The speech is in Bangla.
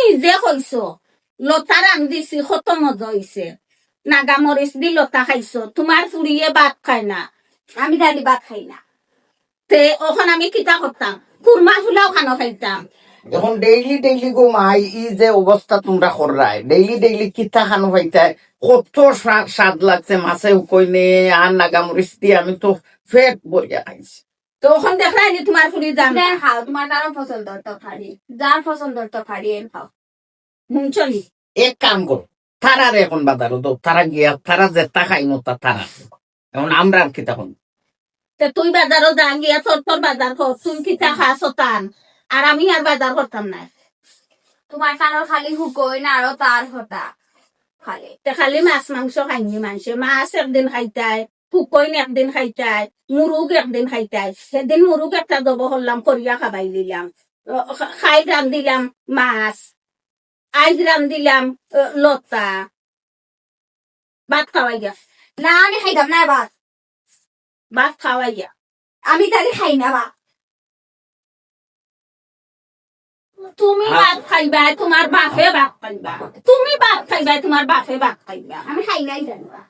নিজে কইছো লতা রান্ধিছি কত মজা হইছে নাগা মরিচ দি লতা খাইছো তোমার ফুরিয়ে ভাত খায় না আমি ডালি ভাত খাই না। তে ওখান আমি কিতা করতাম কুরমা ফুলাও খানো খাইতাম এখন ডেইলি ডেইলি গো মাই ই যে অবস্থা তোমরা কররাই ডেইলি ডেইলি কিতা খানো পাইতাই কত স্বাদ লাগছে মাছে কইনে আর নাগামরিচ দিয়ে আমি তো ফেট বইয়া খাইছি তো ওখান দেখলাই নি তোমার ফুরি দাম দেন খাও, তোমার কারো পছন্দর তরকারি, যার পছন্দর তরকারি এন খাও। চলি এক কাম কর তারার এখন বাজারও তো তারা গিয়া তারা যেটা খাই মতো তারা এখন আমরা আর কিতা কোন তে তুই বাজারও যা গিয়া তোর বাজার কর তুই কিতা খাস তান আর আমি আর বাজার করতাম না তোমার কারো খালি হুকই না আরো তার হতা খালি। তে খালি মাছ মাংস খাইনি মানুষে মাছ একদিন খাইতাই ফুকইন একদিন খাইতাই মুরুগ একদিন খাইতাই সেদিন মুরুগ একটা দব করলাম করিয়া খাবাই দিলাম খাই রান্ধিলাম মাছ আইজ রান্ধিলাম লতা ভাত খাওয়াইয়া না আমি খাইতাম না ভাত, ভাত খাওয়াইয়া আমি তাহলে খাই না ভাত। তুমি ভাত খাইবা তোমার বাপে ভাত খাইবা তুমি ভাত খাইবা তোমার বাপে ভাত খাইবা আমি খাই নাই জানবা।